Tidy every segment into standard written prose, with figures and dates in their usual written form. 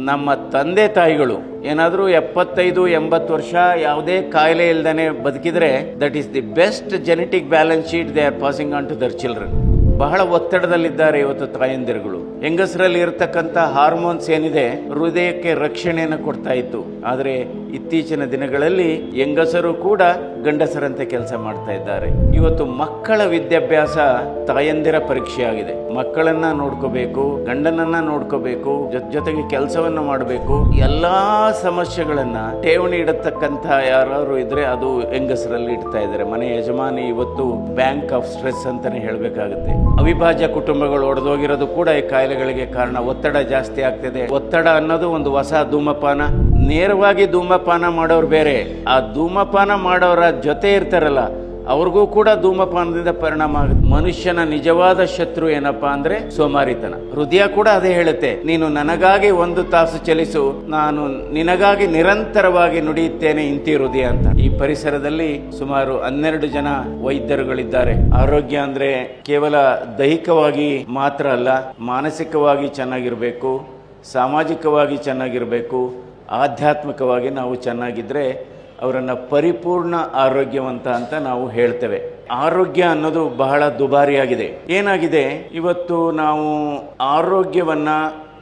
ನಮ್ಮ ತಂದೆ ತಾಯಿಗಳು ಏನಾದರೂ 75-80 ವರ್ಷ ಯಾವುದೇ ಕಾಯಿಲೆ ಇಲ್ದೇ ಬದುಕಿದ್ರೆ that is the best genetic balance sheet they are passing on to their children. ಬಹಳ ಒತ್ತಡದಲ್ಲಿದ್ದಾರೆ ಇವತ್ತು ತಾಯಂದಿರುಗಳು. ಹೆಂಗಸರಲ್ಲಿ ಇರತಕ್ಕಂಥ ಹಾರ್ಮೋನ್ಸ್ ಏನಿದೆ ಹೃದಯಕ್ಕೆ ರಕ್ಷಣೆಯನ್ನು ಕೊಡ್ತಾ ಇತ್ತು. ಆದರೆ ಇತ್ತೀಚಿನ ದಿನಗಳಲ್ಲಿ ಹೆಂಗಸರು ಕೂಡ ಗಂಡಸರಂತೆ ಕೆಲಸ ಮಾಡ್ತಾ ಇದ್ದಾರೆ. ಇವತ್ತು ಮಕ್ಕಳ ವಿದ್ಯಾಭ್ಯಾಸ ತಾಯಂದಿರ ಪರೀಕ್ಷೆ ಆಗಿದೆ. ಮಕ್ಕಳನ್ನ ನೋಡ್ಕೋಬೇಕು, ಗಂಡನನ್ನ ನೋಡ್ಕೋಬೇಕು, ಜೊತೆಗೆ ಕೆಲಸವನ್ನ ಮಾಡಬೇಕು. ಎಲ್ಲಾ ಸಮಸ್ಯೆಗಳನ್ನ ಠೇವಣಿ ಇಡತಕ್ಕಂಥ ಯಾರು ಇದ್ರೆ ಅದು ಹೆಂಗಸರಲ್ಲಿ ಇಡ್ತಾ ಇದ್ದಾರೆ. ಮನೆ ಯಜಮಾನಿ ಇವತ್ತು ಬ್ಯಾಂಕ್ ಆಫ್ ಸ್ಟ್ರೆಸ್ ಅಂತಾನೆ ಹೇಳ್ಬೇಕಾಗುತ್ತೆ. ಅವಿಭಾಜ್ಯ ಕುಟುಂಬಗಳು ಒಡೆದೋಗಿರೋದು ಕೂಡ ಈ ಕಾಯಿಲೆಗಳಿಗೆ ಕಾರಣ. ಒತ್ತಡ ಜಾಸ್ತಿ ಆಗ್ತಿದೆ. ಒತ್ತಡ ಅನ್ನೋದು ಒಂದು ಹೊಸ ಧೂಮಪಾನ. ನೇರವಾಗಿ ಧೂಮಪಾನ ಮಾಡೋರು ಬೇರೆ, ಆ ಧೂಮಪಾನ ಮಾಡೋರ ಜೊತೆ ಇರ್ತಾರಲ್ಲ ಅವ್ರಿಗೂ ಕೂಡ ಧೂಮಪಾನದಿಂದ ಪರಿಣಾಮ ಆಗುತ್ತೆ. ಮನುಷ್ಯನ ನಿಜವಾದ ಶತ್ರು ಏನಪ್ಪಾ ಅಂದ್ರೆ ಸೋಮಾರಿತನ. ಹೃದಯ ಕೂಡ ಅದೇ ಹೇಳುತ್ತೆ, ನೀನು ನನಗಾಗಿ 1 ತಾಸು ಚಲಿಸು, ನಾನು ನಿನಗಾಗಿ ನಿರಂತರವಾಗಿ ನುಡಿಯುತ್ತೇನೆ ಇಂತಿ ಹೃದಯ ಅಂತ. ಈ ಪರಿಸರದಲ್ಲಿ ಸುಮಾರು 12 ಜನ ವೈದ್ಯರುಗಳಿದ್ದಾರೆ. ಆರೋಗ್ಯ ಅಂದ್ರೆ ಕೇವಲ ದೈಹಿಕವಾಗಿ ಮಾತ್ರ ಅಲ್ಲ, ಮಾನಸಿಕವಾಗಿ ಚೆನ್ನಾಗಿರ್ಬೇಕು, ಸಾಮಾಜಿಕವಾಗಿ ಚೆನ್ನಾಗಿರ್ಬೇಕು, ಆಧ್ಯಾತ್ಮಿಕವಾಗಿ ನಾವು ಚೆನ್ನಾಗಿದ್ರೆ ಅವರನ್ನು ಪರಿಪೂರ್ಣ ಆರೋಗ್ಯವಂತ ಅಂತ ನಾವು ಹೇಳ್ತೇವೆ. ಆರೋಗ್ಯ ಅನ್ನೋದು ಬಹಳ ದುಬಾರಿಯಾಗಿದೆ. ಏನಾಗಿದೆ, ಇವತ್ತು ನಾವು ಆರೋಗ್ಯವನ್ನ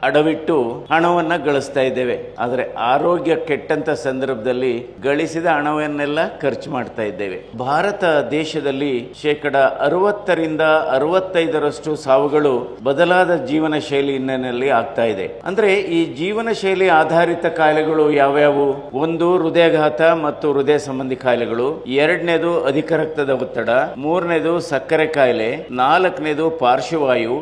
ಅಡವಿಟ್ಟು ಹಣವನ್ನ ಗಳಿಸ್ತಾ ಇದ್ದೇವೆ. ಆದರೆ ಆರೋಗ್ಯ ಕೆಟ್ಟಂತ ಸಂದರ್ಭದಲ್ಲಿ ಗಳಿಸಿದ ಹಣವನ್ನೆಲ್ಲ ಖರ್ಚು ಮಾಡ್ತಾ ಇದ್ದೇವೆ. ಭಾರತ ದೇಶದಲ್ಲಿ 60% ಸಾವುಗಳು ಬದಲಾದ ಜೀವನ ಶೈಲಿ ಹಿನ್ನೆಲೆಯಲ್ಲಿ ಆಗ್ತಾ ಇದೆ. ಅಂದ್ರೆ ಈ ಜೀವನ ಶೈಲಿ ಆಧಾರಿತ ಕಾಯಿಲೆಗಳು ಯಾವ್ಯಾವು? ಒಂದು ಹೃದಯಾಘಾತ ಮತ್ತು ಹೃದಯ ಸಂಬಂಧಿ ಕಾಯಿಲೆಗಳು, 2ನೇದು ಅಧಿಕ ರಕ್ತದ ಒತ್ತಡ, 3ನೇದು ಸಕ್ಕರೆ ಕಾಯಿಲೆ, 4ನೇದು ಪಾರ್ಶ್ವವಾಯು,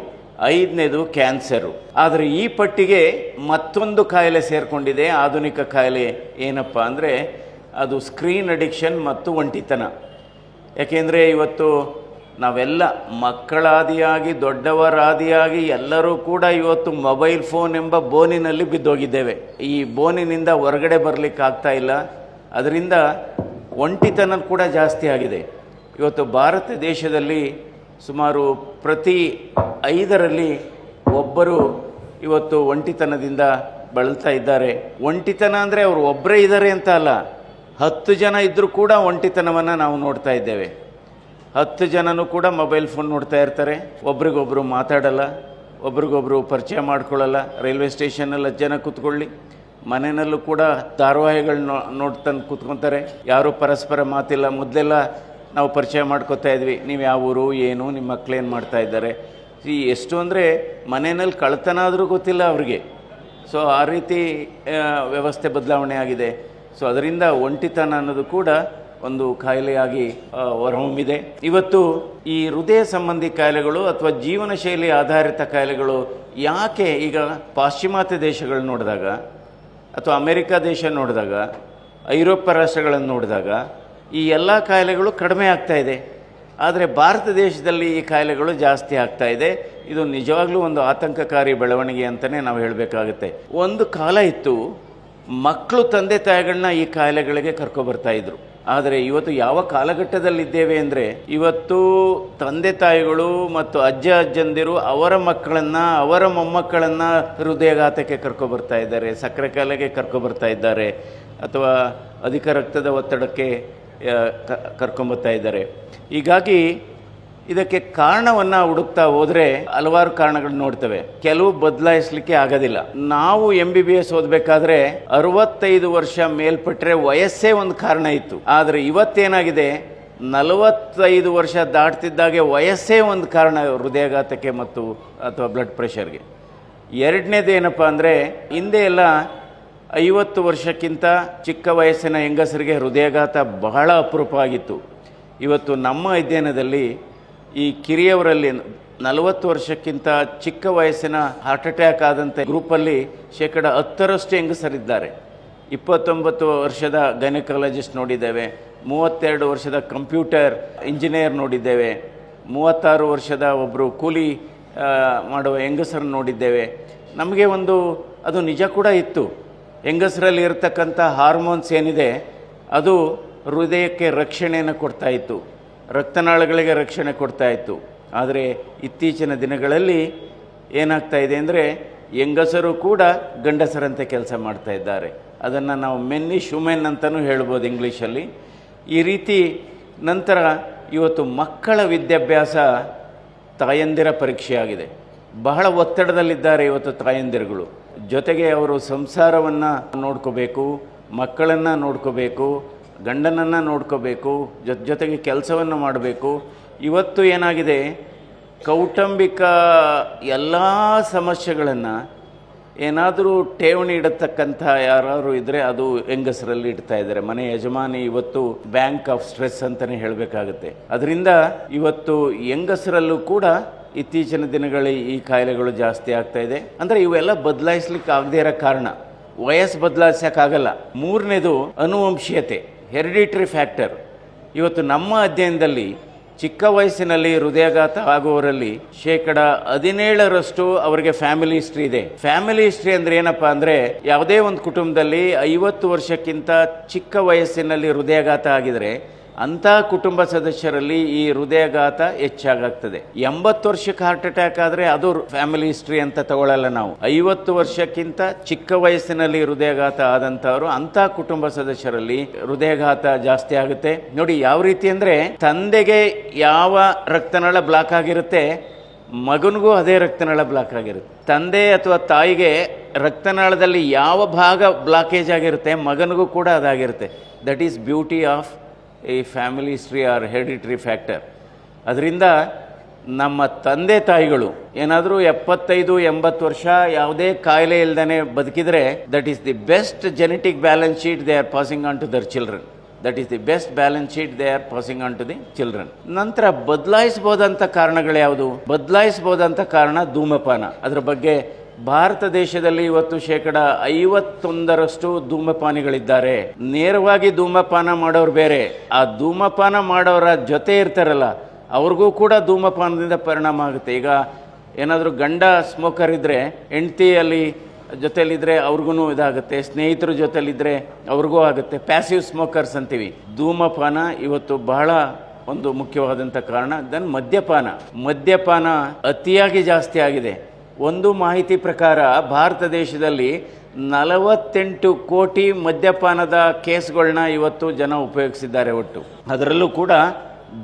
5ನೇದು ಕ್ಯಾನ್ಸರು. ಆದರೆ ಈ ಪಟ್ಟಿಗೆ ಮತ್ತೊಂದು ಕಾಯಿಲೆ ಸೇರ್ಕೊಂಡಿದೆ, ಆಧುನಿಕ ಕಾಯಿಲೆ. ಏನಪ್ಪ ಅಂದರೆ ಅದು ಸ್ಕ್ರೀನ್ ಅಡಿಕ್ಷನ್ ಮತ್ತು ಒಂಟಿತನ. ಯಾಕೆಂದರೆ ಇವತ್ತು ನಾವೆಲ್ಲ ಮಕ್ಕಳಾದಿಯಾಗಿ ದೊಡ್ಡವರಾದಿಯಾಗಿ ಎಲ್ಲರೂ ಕೂಡ ಇವತ್ತು ಮೊಬೈಲ್ ಫೋನ್ ಎಂಬ ಬೋನಿನಲ್ಲಿ ಬಿದ್ದೋಗಿದ್ದೇವೆ. ಈ ಬೋನಿನಿಂದ ಹೊರಗಡೆ ಬರಲಿಕ್ಕೆ ಆಗ್ತಾ ಇಲ್ಲ. ಅದರಿಂದ ಒಂಟಿತನ ಕೂಡ ಜಾಸ್ತಿ ಆಗಿದೆ. ಇವತ್ತು ಭಾರತ ದೇಶದಲ್ಲಿ ಸುಮಾರು ಪ್ರತಿ 5ರಲ್ಲಿ ಒಬ್ಬರು ಇವತ್ತು ಒಂಟಿತನದಿಂದ ಬಳಲ್ತಾ ಇದ್ದಾರೆ. ಒಂಟಿತನ ಅಂದರೆ ಅವರು ಒಬ್ಬರೇ ಇದ್ದಾರೆ ಅಂತ ಅಲ್ಲ, 10 ಜನ ಇದ್ದರೂ ಕೂಡ ಒಂಟಿತನವನ್ನು ನಾವು ನೋಡ್ತಾ ಇದ್ದೇವೆ. 10 ಜನನೂ ಕೂಡ ಮೊಬೈಲ್ ಫೋನ್ ನೋಡ್ತಾ ಇರ್ತಾರೆ, ಒಬ್ರಿಗೊಬ್ರು ಮಾತಾಡಲ್ಲ, ಒಬ್ರಿಗೊಬ್ರು ಪರಿಚಯ ಮಾಡ್ಕೊಳ್ಳಲ್ಲ. ರೈಲ್ವೆ ಸ್ಟೇಷನಲ್ಲಿ 10 ಜನ ಕೂತ್ಕೊಳ್ಳಿ, ಮನೆಯಲ್ಲೂ ಕೂಡ ಧಾರಾವಾಹಿಗಳು ನೋಡ್ತಾನೆ ಕೂತ್ಕೊತಾರೆ. ಯಾರೂ ಪರಸ್ಪರ ಮಾತಿಲ್ಲ. ಮೊದಲೆಲ್ಲ ನಾವು ಪರಿಚಯ ಮಾಡ್ಕೋತಾ ಇದ್ವಿ, ನೀವು ಯಾವ ಊರು, ಏನು, ನಿಮ್ಮ ಮಕ್ಕಳೇನು ಮಾಡ್ತಾ ಇದ್ದಾರೆ. ಎಷ್ಟು ಅಂದರೆ ಮನೆಯಲ್ಲಿ ಕಳ್ತನ ಆದರೂ ಗೊತ್ತಿಲ್ಲ ಅವ್ರಿಗೆ. ಸೊ ಆ ರೀತಿ ವ್ಯವಸ್ಥೆ ಬದಲಾವಣೆ ಆಗಿದೆ. ಸೊ ಅದರಿಂದ ಒಂಟಿತನ ಅನ್ನೋದು ಕೂಡ ಒಂದು ಕಾಯಿಲೆಯಾಗಿ ಹೊರಹೊಮ್ಮಿದೆ. ಇವತ್ತು ಈ ಹೃದಯ ಸಂಬಂಧಿ ಕಾಯಿಲೆಗಳು ಅಥವಾ ಜೀವನ ಶೈಲಿ ಆಧಾರಿತ ಕಾಯಿಲೆಗಳು ಯಾಕೆ ಈಗ ಪಾಶ್ಚಿಮಾತ್ಯ ದೇಶಗಳು ನೋಡಿದಾಗ ಅಥವಾ ಅಮೆರಿಕ ದೇಶ ನೋಡಿದಾಗ, ಐರೋಪ್ಯ ರಾಷ್ಟ್ರಗಳನ್ನು ನೋಡಿದಾಗ ಈ ಎಲ್ಲ ಕಾಯಿಲೆಗಳು ಕಡಿಮೆ ಆಗ್ತಾ ಇದೆ. ಆದರೆ ಭಾರತ ದೇಶದಲ್ಲಿ ಈ ಕಾಯಿಲೆಗಳು ಜಾಸ್ತಿ ಆಗ್ತಾ ಇದೆ. ಇದು ನಿಜವಾಗ್ಲೂ ಒಂದು ಆತಂಕಕಾರಿ ಬೆಳವಣಿಗೆ ಅಂತಲೇ ನಾವು ಹೇಳಬೇಕಾಗುತ್ತೆ. ಒಂದು ಕಾಲ ಇತ್ತು, ಮಕ್ಕಳು ತಂದೆ ತಾಯಿಗಳನ್ನ ಈ ಕಾಯಿಲೆಗಳಿಗೆ ಕರ್ಕೊಬರ್ತಾ ಇದ್ರು. ಆದರೆ ಇವತ್ತು ಯಾವ ಕಾಲಘಟ್ಟದಲ್ಲಿದ್ದೇವೆ ಅಂದರೆ, ಇವತ್ತು ತಂದೆ ತಾಯಿಗಳು ಮತ್ತು ಅಜ್ಜಂದಿರು ಅವರ ಮಕ್ಕಳನ್ನು, ಅವರ ಮೊಮ್ಮಕ್ಕಳನ್ನು ಹೃದಯಾಘಾತಕ್ಕೆ ಕರ್ಕೊಬರ್ತಾ ಇದ್ದಾರೆ, ಸಕ್ಕರೆ ಕಾಯಿಲೆಗೆ ಕರ್ಕೊಬರ್ತಾ ಇದ್ದಾರೆ, ಅಥವಾ ಅಧಿಕ ರಕ್ತದ ಒತ್ತಡಕ್ಕೆ ಕರ್ಕೊಂಬರ್ತಾ ಇದ್ದಾರೆ. ಹೀಗಾಗಿ ಇದಕ್ಕೆ ಕಾರಣವನ್ನು ಹುಡುಕ್ತಾ ಹೋದರೆ ಹಲವಾರು ಕಾರಣಗಳು ನೋಡ್ತೇವೆ. ಕೆಲವು ಬದಲಾಯಿಸಲಿಕ್ಕೆ ಆಗೋದಿಲ್ಲ. ನಾವು MBBS ಓದಬೇಕಾದ್ರೆ 65 ವರ್ಷ ಮೇಲ್ಪಟ್ಟರೆ ವಯಸ್ಸೇ ಒಂದು ಕಾರಣ ಇತ್ತು. ಆದರೆ ಇವತ್ತೇನಾಗಿದೆ, 45 ವರ್ಷ ದಾಟ್ತಿದ್ದಾಗೆ ವಯಸ್ಸೇ ಒಂದು ಕಾರಣ ಹೃದಯಾಘಾತಕ್ಕೆ ಮತ್ತು ಅಥವಾ ಬ್ಲಡ್ ಪ್ರೆಷರ್ಗೆ. 2ನೇದು ಏನಪ್ಪ ಅಂದರೆ, ಹಿಂದೆ ಎಲ್ಲ 50 ವರ್ಷಕ್ಕಿಂತ ಚಿಕ್ಕ ವಯಸ್ಸಿನ ಹೆಂಗಸರಿಗೆ ಹೃದಯಾಘಾತ ಬಹಳ ಅಪರೂಪ ಆಗಿತ್ತು. ಇವತ್ತು ನಮ್ಮ ಅಧ್ಯಯನದಲ್ಲಿ ಈ ಕಿರಿಯವರಲ್ಲಿ 40 ವರ್ಷಕ್ಕಿಂತ ಚಿಕ್ಕ ವಯಸ್ಸಿನ ಹಾರ್ಟ್ ಅಟ್ಯಾಕ್ ಆದಂಥ ಗ್ರೂಪಲ್ಲಿ 10% ಹೆಂಗಸರಿದ್ದಾರೆ. 29 ವರ್ಷದ ಗೈನಕಾಲಜಿಸ್ಟ್ ನೋಡಿದ್ದೇವೆ, 32 ವರ್ಷದ ಕಂಪ್ಯೂಟರ್ ಇಂಜಿನಿಯರ್ ನೋಡಿದ್ದೇವೆ, 36 ವರ್ಷದ ಒಬ್ಬರು ಕೂಲಿ ಮಾಡುವ ಹೆಂಗಸರನ್ನು ನೋಡಿದ್ದೇವೆ. ನಮಗೆ ಅದು ನಿಜ ಕೂಡ ಇತ್ತು. ಹೆಂಗಸರಲ್ಲಿ ಇರತಕ್ಕಂಥ ಹಾರ್ಮೋನ್ಸ್ ಏನಿದೆ ಅದು ಹೃದಯಕ್ಕೆ ರಕ್ಷಣೆಯನ್ನು ಕೊಡ್ತಾ ಇತ್ತು, ರಕ್ತನಾಳಗಳಿಗೆ ರಕ್ಷಣೆ ಕೊಡ್ತಾ ಇತ್ತು. ಆದರೆ ಇತ್ತೀಚಿನ ದಿನಗಳಲ್ಲಿ ಏನಾಗ್ತಾ ಇದೆ ಅಂದರೆ ಹೆಂಗಸರು ಕೂಡ ಗಂಡಸರಂತೆ ಕೆಲಸ ಮಾಡ್ತಾ ಇದ್ದಾರೆ. ಅದನ್ನು ನಾವು ಮೆನ್ನಿಶ್ ವುಮೆನ್ ಅಂತಲೂ ಹೇಳ್ಬೋದು ಇಂಗ್ಲೀಷಲ್ಲಿ. ಈ ರೀತಿ ನಂತರ ಇವತ್ತು ಮಕ್ಕಳ ವಿದ್ಯಾಭ್ಯಾಸ ತಾಯಂದಿರ ಪರೀಕ್ಷೆಯಾಗಿದೆ. ಬಹಳ ಒತ್ತಡದಲ್ಲಿದ್ದಾರೆ ಇವತ್ತು ತಾಯಂದಿರುಗಳು. ಜೊತೆಗೆ ಅವರು ಸಂಸಾರವನ್ನು ನೋಡ್ಕೋಬೇಕು, ಮಕ್ಕಳನ್ನು ನೋಡ್ಕೋಬೇಕು, ಗಂಡನನ್ನು ನೋಡ್ಕೋಬೇಕು, ಜೊತೆಗೆ ಕೆಲಸವನ್ನು ಮಾಡಬೇಕು. ಇವತ್ತು ಏನಾಗಿದೆ, ಕೌಟುಂಬಿಕ ಎಲ್ಲ ಸಮಸ್ಯೆಗಳನ್ನು ಏನಾದರೂ ಠೇವಣಿ ಇಡತಕ್ಕಂಥ ಯಾರು ಇದ್ದರೆ ಅದು ಹೆಂಗಸರಲ್ಲಿ ಇಡ್ತಾ ಇದ್ದಾರೆ. ಮನೆ ಯಜಮಾನಿ ಇವತ್ತು ಬ್ಯಾಂಕ್ ಆಫ್ ಸ್ಟ್ರೆಸ್ ಅಂತಲೇ ಹೇಳಬೇಕಾಗುತ್ತೆ. ಅದರಿಂದ ಇವತ್ತು ಹೆಂಗಸರಲ್ಲೂ ಕೂಡ ಇತ್ತೀಚಿನ ದಿನಗಳಲ್ಲಿ ಈ ಕಾಯಿಲೆಗಳು ಜಾಸ್ತಿ ಆಗ್ತಾ ಇದೆ. ಅಂದರೆ ಇವೆಲ್ಲ ಬದಲಾಯಿಸ್ಲಿಕ್ಕೆ ಆಗದೇ ಇರೋ ಕಾರಣ, ವಯಸ್ಸು ಬದಲಾಯಿಸೋಕ್ಕಾಗಲ್ಲ. ಮೂರನೇದು ಅನುವಂಶೀಯತೆ, ಹೆರಿಡಿಟರಿ ಫ್ಯಾಕ್ಟರ್. ಇವತ್ತು ನಮ್ಮ ಅಧ್ಯಯನದಲ್ಲಿ ಚಿಕ್ಕ ವಯಸ್ಸಿನಲ್ಲಿ ಹೃದಯಾಘಾತ ಆಗುವವರಲ್ಲಿ 17% ಅವರಿಗೆ ಫ್ಯಾಮಿಲಿ ಹಿಸ್ಟ್ರಿ ಇದೆ. ಫ್ಯಾಮಿಲಿ ಹಿಸ್ಟ್ರಿ ಅಂದ್ರೆ ಏನಪ್ಪ ಅಂದ್ರೆ, ಯಾವುದೇ ಒಂದು ಕುಟುಂಬದಲ್ಲಿ 50 ವರ್ಷಕ್ಕಿಂತ ಚಿಕ್ಕ ವಯಸ್ಸಿನಲ್ಲಿ ಹೃದಯಾಘಾತ ಆಗಿದ್ರೆ ಅಂಥ ಕುಟುಂಬ ಸದಸ್ಯರಲ್ಲಿ ಈ ಹೃದಯಾಘಾತ ಹೆಚ್ಚಾಗ್ತದೆ. 80 ವರ್ಷಕ್ಕೆ ಹಾರ್ಟ್ ಅಟ್ಯಾಕ್ ಆದರೆ ಅದು ಫ್ಯಾಮಿಲಿ ಹಿಸ್ಟ್ರಿ ಅಂತ ತಗೊಳ್ಳಲ್ಲ ನಾವು. 50 ವರ್ಷಕ್ಕಿಂತ ಚಿಕ್ಕ ವಯಸ್ಸಿನಲ್ಲಿ ಹೃದಯಾಘಾತ ಆದಂಥವರು ಅಂಥ ಕುಟುಂಬ ಸದಸ್ಯರಲ್ಲಿ ಹೃದಯಾಘಾತ ಜಾಸ್ತಿ ಆಗುತ್ತೆ. ನೋಡಿ ಯಾವ ರೀತಿ ಅಂದರೆ, ತಂದೆಗೆ ಯಾವ ರಕ್ತನಾಳ ಬ್ಲಾಕ್ ಆಗಿರುತ್ತೆ, ಮಗನಿಗೂ ಅದೇ ರಕ್ತನಾಳ ಬ್ಲಾಕ್ ಆಗಿರುತ್ತೆ. ತಂದೆ ಅಥವಾ ತಾಯಿಗೆ ರಕ್ತನಾಳದಲ್ಲಿ ಯಾವ ಭಾಗ ಬ್ಲಾಕೇಜ್ ಆಗಿರುತ್ತೆ, ಮಗನಿಗೂ ಕೂಡ ಅದಾಗಿರುತ್ತೆ. ದಟ್ ಈಸ್ ಬ್ಯೂಟಿ ಆಫ್ ಈ family history or hereditary factor. ಅದರಿಂದ ನಮ್ಮ ತಂದೆ ತಾಯಿಗಳು ಏನಾದರೂ 75-80 ವರ್ಷ ಯಾವುದೇ ಕಾಯಿಲೆ ಇಲ್ದೇ ಬದುಕಿದರೆ, that is the best genetic balance sheet they are passing on to their children. That is the best balance sheet they are passing on to the children. ನಂತರ ಬದಲಾಯಿಸಬಹುದಂಥ ಕಾರಣಗಳು ಯಾವುದು? ಬದಲಾಯಿಸಬಹುದಂಥ ಕಾರಣ ಧೂಮಪಾನ. ಅದರ ಬಗ್ಗೆ ಭಾರತ ದೇಶದಲ್ಲಿ ಇವತ್ತು 51% ಧೂಮಪಾನಿಗಳಿದ್ದಾರೆ. ನೇರವಾಗಿ ಧೂಮಪಾನ ಮಾಡೋರು ಬೇರೆ, ಆ ಧೂಮಪಾನ ಮಾಡೋರ ಜೊತೆ ಇರ್ತಾರಲ್ಲ ಅವ್ರಿಗೂ ಕೂಡ ಧೂಮಪಾನದಿಂದ ಪರಿಣಾಮ ಆಗುತ್ತೆ. ಈಗ ಏನಾದರೂ ಗಂಡ ಸ್ಮೋಕರ್ ಇದ್ದರೆ ಹೆಂಡತಿಯಲ್ಲಿ ಜೊತೆಲಿದ್ರೆ ಅವ್ರಿಗೂ ಇದಾಗುತ್ತೆ, ಸ್ನೇಹಿತರ ಜೊತೆಲಿದ್ದರೆ ಅವ್ರಿಗೂ ಆಗುತ್ತೆ. ಪ್ಯಾಸಿವ್ ಸ್ಮೋಕರ್ಸ್ ಅಂತೀವಿ. ಧೂಮಪಾನ ಇವತ್ತು ಬಹಳ ಒಂದು ಮುಖ್ಯವಾದಂಥ ಕಾರಣ. ದೆನ್ ಮದ್ಯಪಾನ ಅತಿಯಾಗಿ ಜಾಸ್ತಿ ಆಗಿದೆ. ಒಂದು ಮಾಹಿತಿ ಪ್ರಕಾರ ಭಾರತ ದೇಶದಲ್ಲಿ 48 ಕೋಟಿ ಮದ್ಯಪಾನದ ಕೇಸ್ಗಳನ್ನ ಇವತ್ತು ಜನ ಉಪಯೋಗಿಸಿದ್ದಾರೆ ಒಟ್ಟು. ಅದರಲ್ಲೂ ಕೂಡ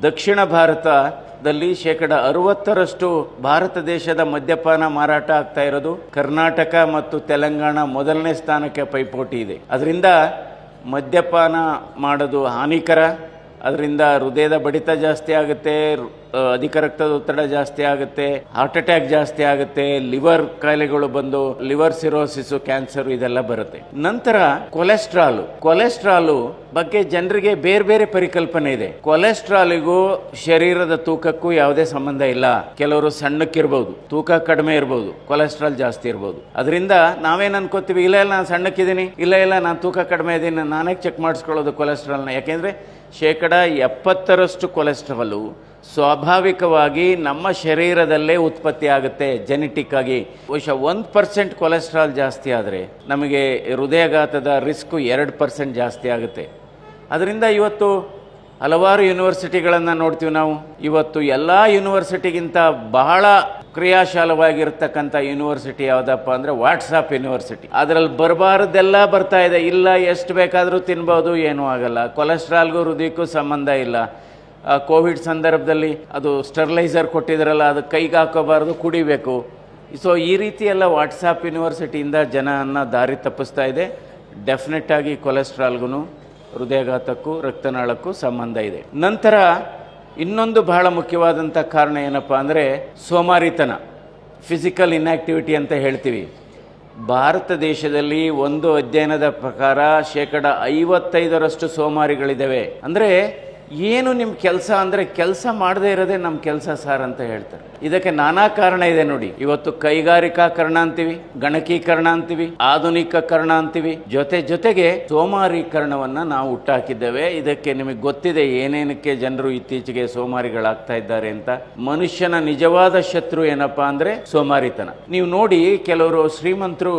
ದಕ್ಷಿಣ ಭಾರತದಲ್ಲಿ 60% ಭಾರತ ದೇಶದ ಮದ್ಯಪಾನ ಮಾರಾಟ ಆಗ್ತಾ ಇರೋದು ಕರ್ನಾಟಕ ಮತ್ತು ತೆಲಂಗಾಣ ಮೊದಲನೇ ಸ್ಥಾನಕ್ಕೆ ಪೈಪೋಟಿ ಇದೆ. ಅದರಿಂದ ಮದ್ಯಪಾನ ಮಾಡೋದು ಹಾನಿಕರ. ಅದರಿಂದ ಹೃದಯದ ಬಡಿತ ಜಾಸ್ತಿ ಆಗುತ್ತೆ, ಅಧಿಕ ರಕ್ತದೊತ್ತಡ ಜಾಸ್ತಿ ಆಗುತ್ತೆ, ಹಾರ್ಟ್ ಅಟ್ಯಾಕ್ ಜಾಸ್ತಿ ಆಗುತ್ತೆ, ಲಿವರ್ ಕಾಯಿಲೆಗಳು ಬಂದು ಲಿವರ್ ಸಿರೋಸಿಸ್, ಕ್ಯಾನ್ಸರ್ ಇದೆಲ್ಲ ಬರುತ್ತೆ. ನಂತರ ಕೊಲೆಸ್ಟ್ರಾಲು ಬಗ್ಗೆ ಜನರಿಗೆ ಬೇರೆ ಬೇರೆ ಪರಿಕಲ್ಪನೆ ಇದೆ. ಕೊಲೆಸ್ಟ್ರಾಲಿಗೂ ಶರೀರದ ತೂಕಕ್ಕೂ ಯಾವುದೇ ಸಂಬಂಧ ಇಲ್ಲ. ಕೆಲವರು ಸಣ್ಣಕ್ಕಿರ್ಬೋದು, ತೂಕ ಕಡಿಮೆ ಇರ್ಬೋದು, ಕೊಲೆಸ್ಟ್ರಾಲ್ ಜಾಸ್ತಿ ಇರ್ಬೋದು. ಅದರಿಂದ ನಾವೇನು ಅನ್ಕೋತೀವಿ, ಇಲ್ಲ ನಾನು ಸಣ್ಣಕ್ಕಿದ್ದೀನಿ, ಇಲ್ಲ ನಾನು ತೂಕ ಕಡಿಮೆ ಇದ್ದೀನಿ, ನಾನೇ ಚೆಕ್ ಮಾಡಿಸ್ಕೊಳ್ಳೋದು ಕೊಲೆಸ್ಟ್ರಾಲ್ನ. ಯಾಕೆಂದರೆ 70% ಕೊಲೆಸ್ಟ್ರಾಲು ಸ್ವಾಭಾವಿಕವಾಗಿ ನಮ್ಮ ಶರೀರದಲ್ಲೇ ಉತ್ಪತ್ತಿ ಆಗುತ್ತೆ ಜೆನೆಟಿಕ್ ಆಗಿ. ಬಹುಶಃ 1% ಕೊಲೆಸ್ಟ್ರಾಲ್ ಜಾಸ್ತಿ ಆದರೆ ನಮಗೆ ಹೃದಯಾಘಾತದ ರಿಸ್ಕ್ 2% ಜಾಸ್ತಿ ಆಗುತ್ತೆ. ಅದರಿಂದ ಇವತ್ತು ಹಲವಾರು ಯೂನಿವರ್ಸಿಟಿಗಳನ್ನು ನೋಡ್ತೀವಿ ನಾವು. ಇವತ್ತು ಎಲ್ಲ ಯೂನಿವರ್ಸಿಟಿಗಿಂತ ಬಹಳ ಕ್ರಿಯಾಶಾಲವಾಗಿರ್ತಕ್ಕಂಥ ಯೂನಿವರ್ಸಿಟಿ ಯಾವುದಪ್ಪ ಅಂದರೆ ವಾಟ್ಸಾಪ್ ಯೂನಿವರ್ಸಿಟಿ. ಅದರಲ್ಲಿ ಬರಬಾರದೆಲ್ಲ ಬರ್ತಾ ಇದೆ. ಇಲ್ಲ, ಎಷ್ಟು ಬೇಕಾದರೂ ತಿನ್ಬೋದು, ಏನೂ ಆಗಲ್ಲ. ಕೊಲೆಸ್ಟ್ರಾಲ್ಗೂ ಹೃದಯಕ್ಕೂ ಸಂಬಂಧ ಇಲ್ಲ. ಕೋವಿಡ್ ಸಂದರ್ಭದಲ್ಲಿ ಅದು ಸ್ಟರ್ಲೈಸರ್ ಕೊಟ್ಟಿದ್ರಲ್ಲ, ಅದು ಕೈಗೆ ಹಾಕೋಬಾರ್ದು, ಕುಡಿಬೇಕು. ಸೊ ಈ ರೀತಿ ಎಲ್ಲ ವಾಟ್ಸಾಪ್ ಯೂನಿವರ್ಸಿಟಿಯಿಂದ ಜನನ ದಾರಿ ತಪ್ಪಿಸ್ತಾ ಇದೆ. ಡೆಫಿನೆಟ್ಟಾಗಿ ಕೊಲೆಸ್ಟ್ರಾಲ್ಗೂ ಹೃದಯಾಘಾತಕ್ಕೂ ರಕ್ತನಾಳಕ್ಕೂ ಸಂಬಂಧ ಇದೆ. ನಂತರ ಇನ್ನೊಂದು ಬಹಳ ಮುಖ್ಯವಾದಂಥ ಕಾರಣ ಏನಪ್ಪ ಅಂದರೆ ಸೋಮಾರಿತನ, ಫಿಸಿಕಲ್ ಇನ್ಆಕ್ಟಿವಿಟಿ ಅಂತ ಹೇಳ್ತೀವಿ. ಭಾರತ ದೇಶದಲ್ಲಿ ಒಂದು ಅಧ್ಯಯನದ ಪ್ರಕಾರ 55% ಸೋಮಾರಿಗಳಿದ್ದಾವೆ. ಅಂದರೆ ಏನು ನಿಮ್ಮ ಕೆಲಸ ಅಂದರೆ ಕೆಲಸ ಮಾಡದೇ ಇರೋದೇ ನಮ್ಮ ಕೆಲಸ ಸಾರ್ ಅಂತ ಹೇಳ್ತಾರೆ. ಇದಕ್ಕೆ ನಾನಾ ಕಾರಣ ಇದೆ ನೋಡಿ. ಇವತ್ತು ಕೈಗಾರಿಕಾಕರಣ ಅಂತೀವಿ, ಗಣಕೀಕರಣ ಅಂತೀವಿ, ಆಧುನಿಕಕರಣ ಅಂತೀವಿ, ಜೊತೆಗೆ ಸೋಮಾರೀಕರಣವನ್ನ ನಾವು ಹುಟ್ಟಾಕಿದ್ದೇವೆ. ಇದಕ್ಕೆ ನಿಮಗೆ ಗೊತ್ತಿದೆ ಏನೇನಕ್ಕೆ ಜನರು ಇತ್ತೀಚೆಗೆ ಸೋಮಾರಿಗಳಾಗ್ತಾ ಇದ್ದಾರೆ ಅಂತ. ಮನುಷ್ಯನ ನಿಜವಾದ ಶತ್ರು ಏನಪ್ಪಾ ಅಂದ್ರೆ ಸೋಮಾರಿತನ. ನೀವು ನೋಡಿ, ಕೆಲವರು ಶ್ರೀಮಂತರು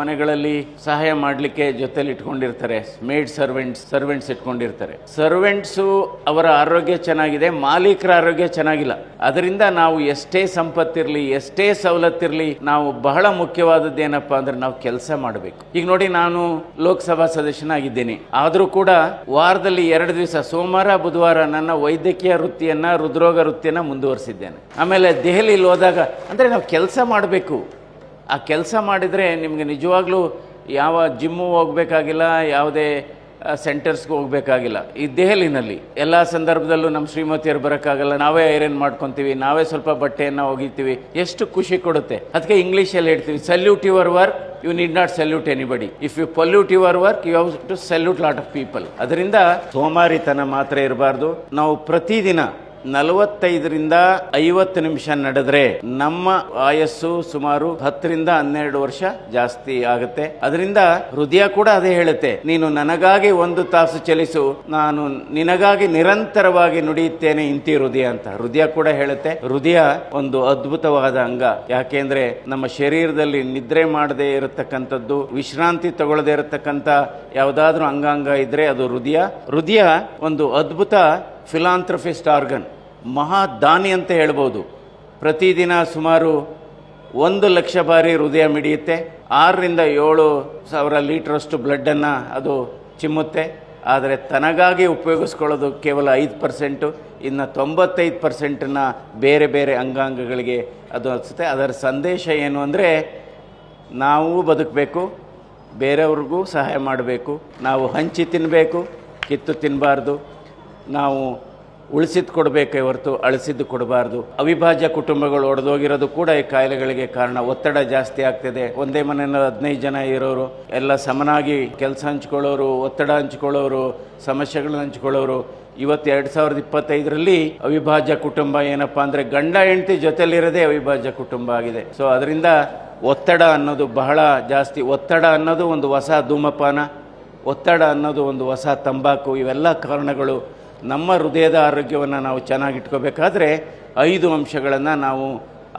ಮನೆಗಳಲ್ಲಿ ಸಹಾಯ ಮಾಡಲಿಕ್ಕೆ ಜೊತೆಲಿ ಇಟ್ಕೊಂಡಿರ್ತಾರೆ, ಮೇಡ್ ಸರ್ವೆಂಟ್ಸ್ ಇಟ್ಕೊಂಡಿರ್ತಾರೆ. ಸರ್ವೆಂಟ್ಸು ಅವರ ಆರೋಗ್ಯ ಚೆನ್ನಾಗಿದೆ, ಮಾಲೀಕರ ಆರೋಗ್ಯ ಚೆನ್ನಾಗಿಲ್ಲ. ಅದರಿಂದ ನಾವು ಎಷ್ಟೇ ಸಂಪತ್ತಿರಲಿ, ಎಷ್ಟೇ ಸವಲತ್ತಿರಲಿ, ನಾವು ಬಹಳ ಮುಖ್ಯವಾದದ್ದು ಏನಪ್ಪ ಅಂದ್ರೆ ನಾವು ಕೆಲಸ ಮಾಡಬೇಕು. ಈಗ ನೋಡಿ, ನಾನು ಲೋಕಸಭಾ ಸದಸ್ಯನಾಗಿದ್ದೇನೆ, ಆದರೂ ಕೂಡ ವಾರದಲ್ಲಿ 2 ದಿವಸ ಸೋಮವಾರ ಬುಧವಾರ ನನ್ನ ವೈದ್ಯಕೀಯ ವೃತ್ತಿಯನ್ನ, ಹೃದ್ರೋಗ ವೃತ್ತಿಯನ್ನ ಮುಂದುವರಿಸಿದ್ದೇನೆ. ಆಮೇಲೆ ದೆಹಲಿಯಲ್ಲಿ ಹೋದಾಗ ಅಂದರೆ ನಾವು ಕೆಲಸ ಮಾಡಬೇಕು. ಆ ಕೆಲಸ ಮಾಡಿದರೆ ನಿಮಗೆ ನಿಜವಾಗ್ಲೂ ಯಾವ ಜಿಮ್ಮು ಹೋಗ್ಬೇಕಾಗಿಲ್ಲ, ಯಾವುದೇ ಸೆಂಟರ್ಸ್ಗೆ ಹೋಗ್ಬೇಕಾಗಿಲ್ಲ. ಈ ದೆಹಲಿನಲ್ಲಿ ಎಲ್ಲ ಸಂದರ್ಭದಲ್ಲೂ ನಮ್ಮ ಶ್ರೀಮತಿಯರು ಬರೋಕ್ಕಾಗಲ್ಲ, ನಾವೇ ಐರನ್ ಮಾಡ್ಕೊತೀವಿ, ನಾವೇ ಸ್ವಲ್ಪ ಬಟ್ಟೆಯನ್ನು ಒಗಿತೀವಿ, ಎಷ್ಟು ಖುಷಿ ಕೊಡುತ್ತೆ. ಅದಕ್ಕೆ ಇಂಗ್ಲೀಷಲ್ಲಿ ಹೇಳ್ತೀವಿ, salute your work, you need not salute anybody. If you pollute your work, you have to salute lot of people. ಅದರಿಂದ ಸೋಮಾರಿತನ ಮಾತ್ರ ಇರಬಾರ್ದು. ನಾವು ಪ್ರತಿದಿನ 45ರಿಂದ 50 ನಿಮಿಷ ನಡೆದ್ರೆ ನಮ್ಮ ಆಯಸ್ಸು ಸುಮಾರು 10ರಿಂದ 12 ವರ್ಷ ಜಾಸ್ತಿ ಆಗುತ್ತೆ. ಅದರಿಂದ ಹೃದಯ ಕೂಡ ಅದೇ ಹೇಳುತ್ತೆ, ನೀನು ನನಗಾಗಿ 1 ತಾಸು ಚಲಿಸು, ನಾನು ನಿನಗಾಗಿ ನಿರಂತರವಾಗಿ ನುಡಿಯುತ್ತೇನೆ ಇಂತಿ ಹೃದಯ ಅಂತ ಹೃದಯ ಕೂಡ ಹೇಳುತ್ತೆ. ಹೃದಯ ಒಂದು ಅದ್ಭುತವಾದ ಅಂಗ. ಯಾಕೆಂದ್ರೆ ನಮ್ಮ ಶರೀರದಲ್ಲಿ ನಿದ್ರೆ ಮಾಡದೇ ಇರತಕ್ಕಂಥದ್ದು, ವಿಶ್ರಾಂತಿ ತಗೊಳ್ಳದೇ ಇರತಕ್ಕಂಥ ಯಾವುದಾದ್ರೂ ಅಂಗಾಂಗ ಇದ್ರೆ ಅದು ಹೃದಯ. ಹೃದಯ ಒಂದು ಅದ್ಭುತ ಫಿಲಾಂಥ್ರಫಿಸ್ಟ್ ಆರ್ಗನ್, ಮಹಾದಾನಿ ಅಂತ ಹೇಳ್ಬೋದು. ಪ್ರತಿದಿನ ಸುಮಾರು 1 ಲಕ್ಷ ಬಾರಿ ಹೃದಯ ಮಿಡಿಯುತ್ತೆ. 6ರಿಂದ 7 ಸಾವಿರ ಲೀಟ್ರಷ್ಟು ಬ್ಲಡ್ಡನ್ನು ಅದು ಚಿಮ್ಮುತ್ತೆ. ಆದರೆ ತನಗಾಗಿ ಉಪಯೋಗಿಸ್ಕೊಳ್ಳೋದು ಕೇವಲ 5%, ಇನ್ನು 95%ನ್ನ ಬೇರೆ ಬೇರೆ ಅಂಗಾಂಗಗಳಿಗೆ ಅದು ಅನಿಸುತ್ತೆ. ಅದರ ಸಂದೇಶ ಏನು ಅಂದರೆ, ನಾವು ಬದುಕಬೇಕು, ಬೇರೆಯವ್ರಿಗೂ ಸಹಾಯ ಮಾಡಬೇಕು, ನಾವು ಹಂಚಿ ತಿನ್ನಬೇಕು, ಕಿತ್ತು ತಿನ್ನಬಾರ್ದು, ನಾವು ಉಳಿಸಿದ್ದು ಕೊಡಬೇಕೇ ಹೊರತು ಅಳಿಸಿದ್ದು ಕೊಡಬಾರ್ದು. ಅವಿಭಾಜ್ಯ ಕುಟುಂಬಗಳು ಒಡೆದೋಗಿರೋದು ಕೂಡ ಈ ಕಾಯಿಲೆಗಳಿಗೆ ಕಾರಣ. ಒತ್ತಡ ಜಾಸ್ತಿ ಆಗ್ತಿದೆ. ಒಂದೇ ಮನೆಯಲ್ಲಿ 15 ಜನ ಇರೋರು, ಎಲ್ಲ ಸಮನಾಗಿ ಕೆಲಸ ಹಂಚ್ಕೊಳ್ಳೋರು, ಒತ್ತಡ ಹಂಚ್ಕೊಳ್ಳೋರು, ಸಮಸ್ಯೆಗಳನ್ನ ಹಂಚ್ಕೊಳ್ಳೋರು. ಇವತ್ತು 2025ರಲ್ಲಿ ಅವಿಭಾಜ್ಯ ಕುಟುಂಬ ಏನಪ್ಪಾ ಅಂದರೆ ಗಂಡ ಹೆಂಡತಿ ಜೊತೆಲಿರೋದೇ ಅವಿಭಾಜ್ಯ ಕುಟುಂಬ ಆಗಿದೆ. ಸೊ ಅದರಿಂದ ಒತ್ತಡ ಅನ್ನೋದು ಬಹಳ ಜಾಸ್ತಿ. ಒತ್ತಡ ಅನ್ನೋದು ಒಂದು ಹೊಸ ಧೂಮಪಾನ, ಒತ್ತಡ ಅನ್ನೋದು ಒಂದು ಹೊಸ ತಂಬಾಕು. ಇವೆಲ್ಲ ಕಾರಣಗಳು. ನಮ್ಮ ಹೃದಯದ ಆರೋಗ್ಯವನ್ನು ನಾವು ಚೆನ್ನಾಗಿಟ್ಕೋಬೇಕಾದ್ರೆ 5 ಅಂಶಗಳನ್ನು ನಾವು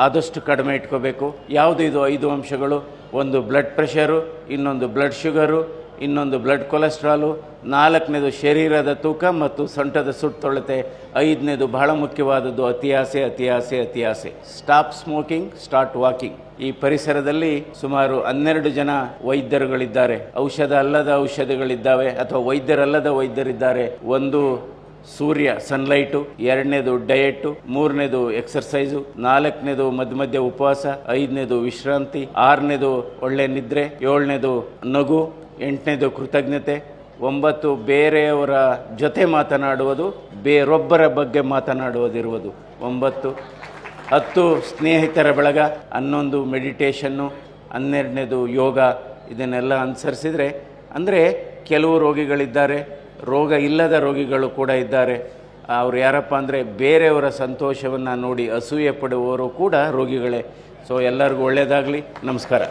ಆದಷ್ಟು ಕಡಿಮೆ ಇಟ್ಕೋಬೇಕು. ಯಾವುದು ಇದು 5 ಅಂಶಗಳು? ಒಂದು ಬ್ಲಡ್ ಪ್ರೆಷರು, ಇನ್ನೊಂದು ಬ್ಲಡ್ ಶುಗರು, ಇನ್ನೊಂದು ಬ್ಲಡ್ ಕೊಲೆಸ್ಟ್ರಾಲು, 4ನೇದು ಶರೀರದ ತೂಕ ಮತ್ತು ಸೊಂಟದ ಸುತ್ತೊಳತೆ, 5ನೇದು ಬಹಳ ಮುಖ್ಯವಾದದ್ದು ಅತಿಯಾಸೆ, ಅತಿಯಾಸೆ, ಅತಿಯಾಸೆ. Stop smoking, start walking. ಈ ಪರಿಸರದಲ್ಲಿ ಸುಮಾರು 12 ಜನ ವೈದ್ಯರುಗಳಿದ್ದಾರೆ. ಔಷಧ ಅಲ್ಲದ ಔಷಧಿಗಳಿದ್ದಾವೆ, ಅಥವಾ ವೈದ್ಯರಲ್ಲದ ವೈದ್ಯರಿದ್ದಾರೆ. ಒಂದು ಸೂರ್ಯ, ಸನ್ಲೈಟು, 2ನೇದು ಡಯೆಟ್ಟು, 3ನೇದು ಎಕ್ಸರ್ಸೈಸು, 4ನೇದು ಮಧ್ಯ ಉಪವಾಸ, 5ನೇದು ವಿಶ್ರಾಂತಿ, 6ನೇದು ಒಳ್ಳೆ ನಿದ್ರೆ, 7ನೇದು ನಗು, 8ನೇದು ಕೃತಜ್ಞತೆ, 9 ಬೇರೆಯವರ ಜೊತೆ ಮಾತನಾಡುವುದು, ಬೇರೊಬ್ಬರ ಬಗ್ಗೆ ಮಾತನಾಡುವುದಿರುವುದು 9, 10 ಸ್ನೇಹಿತರ ಬಳಗ, 11 ಮೆಡಿಟೇಷನ್ನು, 12ನೇದು ಯೋಗ. ಇದನ್ನೆಲ್ಲ ಅನುಸರಿಸಿದರೆ, ಅಂದರೆ ಕೆಲವು ರೋಗಿಗಳಿದ್ದಾರೆ, ರೋಗ ಇಲ್ಲದ ರೋಗಿಗಳು ಕೂಡ ಇದ್ದಾರೆ. ಅವರು ಯಾರಪ್ಪ ಅಂದರೆ ಬೇರೆಯವರ ಸಂತೋಷವನ್ನು ನೋಡಿ ಅಸೂಯೆ ಪಡುವವರು ಕೂಡ ರೋಗಿಗಳೇ. ಸೊ ಎಲ್ಲರಿಗೂ ಒಳ್ಳೆಯದಾಗಲಿ. ನಮಸ್ಕಾರ.